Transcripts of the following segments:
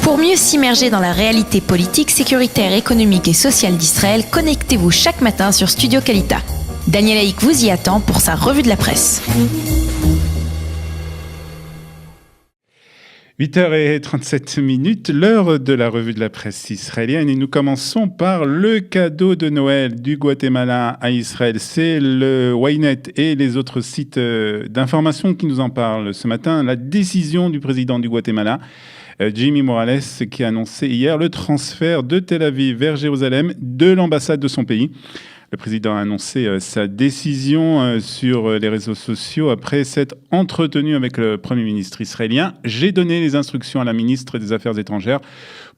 Pour mieux s'immerger dans la réalité politique, sécuritaire, économique et sociale d'Israël, connectez-vous chaque matin sur Studio Kalita. Daniel Haïk vous y attend pour sa revue de la presse. 8h37, l'heure de la revue de la presse israélienne, et nous commençons par le cadeau de Noël du Guatemala à Israël. C'est le Ynet et les autres sites d'information qui nous en parlent ce matin. La décision du président du Guatemala, Jimmy Morales, qui a annoncé hier le transfert de Tel Aviv vers Jérusalem de l'ambassade de son pays. Le président a annoncé sa décision sur les réseaux sociaux après s'être entretenu avec le Premier ministre israélien. J'ai donné les instructions à la ministre des Affaires étrangères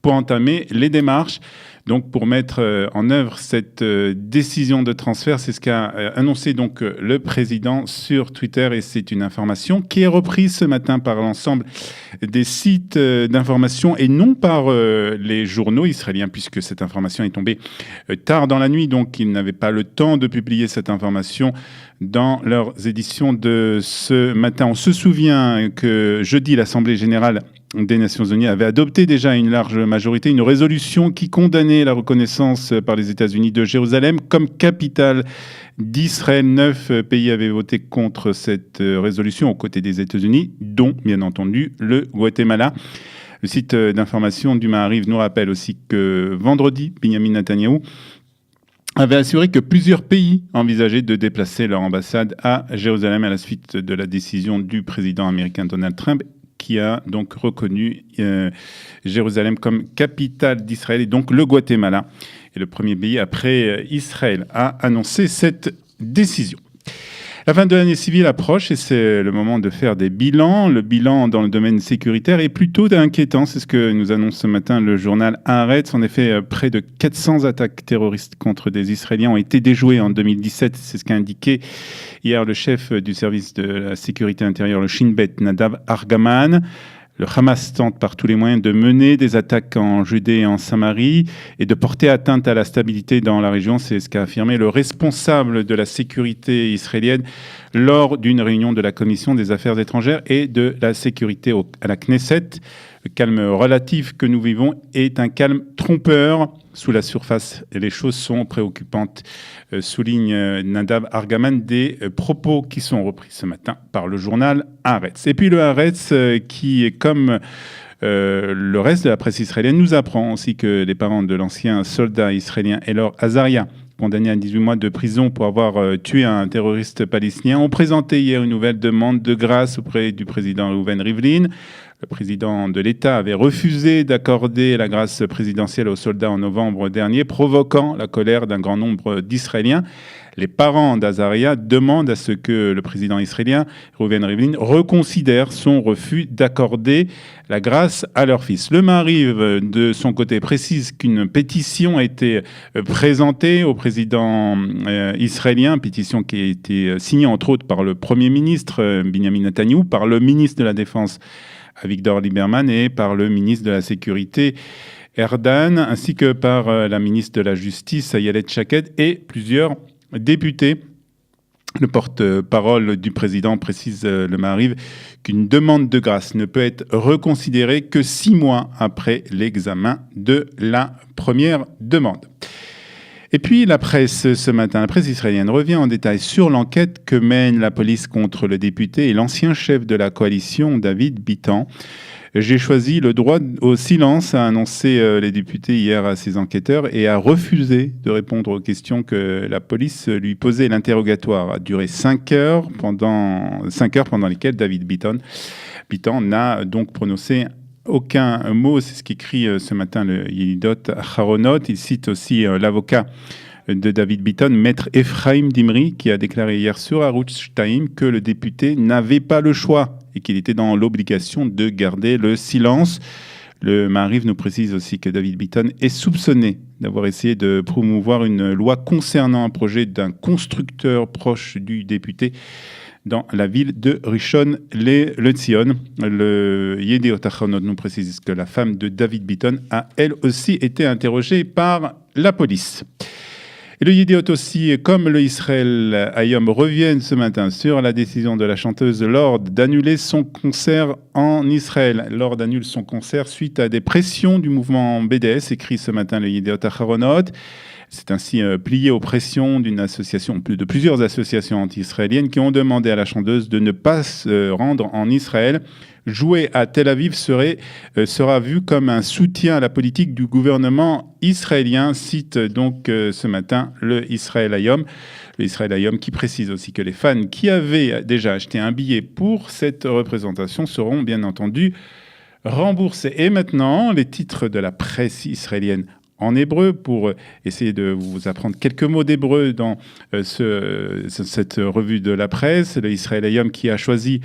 pour entamer les démarches. Donc, pour mettre en œuvre cette décision de transfert, c'est ce qu'a annoncé donc le président sur Twitter, et c'est une information qui est reprise ce matin par l'ensemble des sites d'information et non par les journaux israéliens, puisque cette information est tombée tard dans la nuit, donc ils n'avaient pas le temps de publier cette information dans leurs éditions de ce matin. On se souvient que jeudi, l'Assemblée générale des Nations Unies avait adopté déjà à une large majorité une résolution qui condamnait la reconnaissance par les États-Unis de Jérusalem comme capitale d'Israël. 9 pays avaient voté contre cette résolution aux côtés des États-Unis, dont bien entendu le Guatemala. Le site d'information du Maariv nous rappelle aussi que vendredi, Benjamin Netanyahou avait assuré que plusieurs pays envisageaient de déplacer leur ambassade à Jérusalem à la suite de la décision du président américain Donald Trump, qui a donc reconnu Jérusalem comme capitale d'Israël, et donc le Guatemala est le premier pays après Israël à annoncer cette décision. La fin de l'année civile approche et c'est le moment de faire des bilans. Le bilan dans le domaine sécuritaire est plutôt inquiétant. C'est ce que nous annonce ce matin le journal Haaretz. En effet, près de 400 attaques terroristes contre des Israéliens ont été déjouées en 2017. C'est ce qu'a indiqué hier le chef du service de la sécurité intérieure, le Shin Bet, Nadav Argaman. Le Hamas tente par tous les moyens de mener des attaques en Judée et en Samarie et de porter atteinte à la stabilité dans la région. C'est ce qu'a affirmé le responsable de la sécurité israélienne lors d'une réunion de la Commission des Affaires étrangères et de la sécurité à la Knesset. Le calme relatif que nous vivons est un calme trompeur. Sous la surface, les choses sont préoccupantes, souligne Nadav Argaman, des propos qui sont repris ce matin par le journal Haaretz. Et puis le Haaretz, qui, comme le reste de la presse israélienne, nous apprend aussi que les parents de l'ancien soldat israélien Elor Azaria, condamné à 18 mois de prison pour avoir tué un terroriste palestinien, ont présenté hier une nouvelle demande de grâce auprès du président Reuven Rivlin. Le président de l'État avait refusé d'accorder la grâce présidentielle aux soldats en novembre dernier, provoquant la colère d'un grand nombre d'Israéliens. Les parents d'Azaria demandent à ce que le président israélien, Reuven Rivlin, reconsidère son refus d'accorder la grâce à leur fils. Le Maariv, de son côté, précise qu'une pétition a été présentée au président israélien, pétition qui a été signée entre autres par le Premier ministre Benjamin Netanyahou, par le ministre de la Défense Avigdor Lieberman et par le ministre de la Sécurité Erdan, ainsi que par la ministre de la Justice Ayelet Shaked et plusieurs députés. Le porte-parole du président précise le Maariv qu'une demande de grâce ne peut être reconsidérée que 6 mois après l'examen de la première demande. Et puis la presse ce matin, la presse israélienne revient en détail sur l'enquête que mène la police contre le député et l'ancien chef de la coalition, David Bitan. J'ai choisi le droit au silence, a annoncé les députés hier à ses enquêteurs, et a refusé de répondre aux questions que la police lui posait. L'interrogatoire a duré 5 heures pendant lesquelles David Bitan n'a donc prononcé aucun mot. C'est ce qu'écrit ce matin le Yedidot Aharonot. Il cite aussi l'avocat de David Bitan, maître Ephraim Dimri, qui a déclaré hier sur Arutz Shtaim que le député n'avait pas le choix et qu'il était dans l'obligation de garder le silence. Le Maariv nous précise aussi que David Bitan est soupçonné d'avoir essayé de promouvoir une loi concernant un projet d'un constructeur proche du député dans la ville de Rishon LeZion. Le Yedidot Aharonot nous précise que la femme de David Bitan a elle aussi été interrogée par la police. Et le Yediot aussi, comme le Israël Hayom, reviennent ce matin sur la décision de la chanteuse Lord d'annuler son concert en Israël. Lord annule son concert suite à des pressions du mouvement BDS, écrit ce matin le Yediot Aharonot. C'est ainsi plié aux pressions de plusieurs associations anti-israéliennes qui ont demandé à la chanteuse de ne pas se rendre en Israël. Jouer à Tel Aviv sera vu comme un soutien à la politique du gouvernement israélien, cite donc ce matin le Israël Hayom. Le Israël Hayom qui précise aussi que les fans qui avaient déjà acheté un billet pour cette représentation seront bien entendu remboursés. Et maintenant, les titres de la presse israélienne en hébreu, pour essayer de vous apprendre quelques mots d'hébreu dans cette revue de la presse. Le Israël Hayom qui a choisi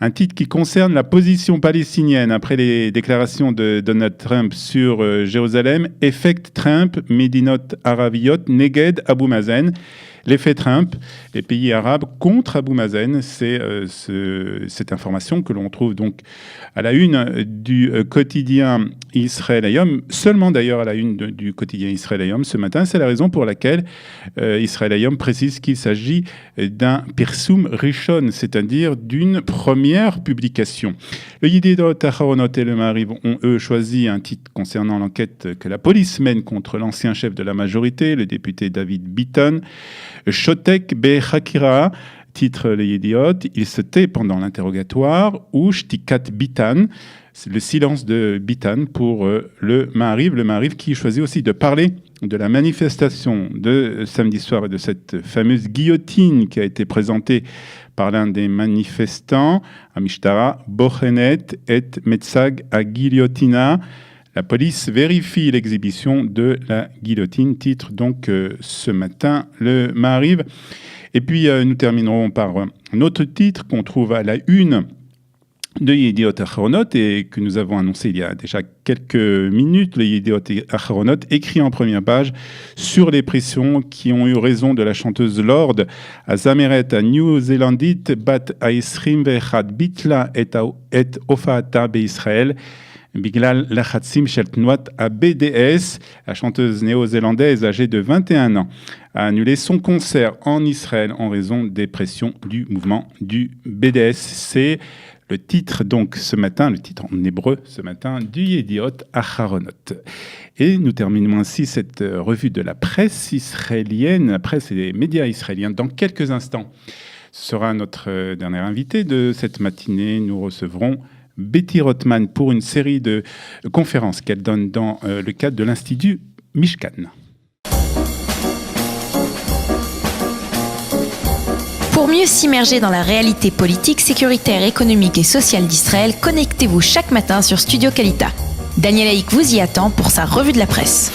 un titre qui concerne la position palestinienne après les déclarations de Donald Trump sur Jérusalem. Effect Trump, Medinot Arabiyot, Neged Abu Mazen. L'effet Trump, les pays arabes contre Abu Mazen, c'est cette information que l'on trouve donc à la une du quotidien Israël Hayom, seulement d'ailleurs à la une du quotidien Israël Hayom ce matin. C'est la raison pour laquelle Israël Hayom précise qu'il s'agit d'un Pirsum Rishon, c'est-à-dire d'une première publication. Le Yediot Aharonot et le Maariv ont eux choisi un titre concernant l'enquête que la police mène contre l'ancien chef de la majorité, le député David Bitan. Shotek Bechakira, titre le Yediot, il se tait pendant l'interrogatoire, ou Shtikat Bitan, c'est le silence de Bitan pour le Maariv qui choisit aussi de parler de la manifestation de samedi soir et de cette fameuse guillotine qui a été présentée par l'un des manifestants, Amishtara, Bochenet et Metzag à Guillotina. La police vérifie l'exhibition de la guillotine, titre donc ce matin le Maariv. Et puis nous terminerons par un autre titre qu'on trouve à la une de Yediot Aharonot et que nous avons annoncé il y a déjà quelques minutes. Le Yediot Aharonot écrit en première page sur les pressions qui ont eu raison de la chanteuse Lord à Zameret, à New-Zélandite, Bat Aisrim Vechad Bitla et Ofaata Be-Israël. Biglal Lachatsim Shel Tnuat à BDS, la chanteuse néo-zélandaise âgée de 21 ans, a annulé son concert en Israël en raison des pressions du mouvement du BDS. C'est le titre donc ce matin, le titre en hébreu ce matin du Yediot Aharonot. Et nous terminons ainsi cette revue de la presse israélienne, la presse et les médias israéliens. Dans quelques instants, ce sera notre dernier invité de cette matinée. Nous recevrons Betty Rothman pour une série de conférences qu'elle donne dans le cadre de l'Institut Mishkan. Pour mieux s'immerger dans la réalité politique, sécuritaire, économique et sociale d'Israël, connectez-vous chaque matin sur Studio Kalita. Daniel Haïk vous y attend pour sa revue de la presse.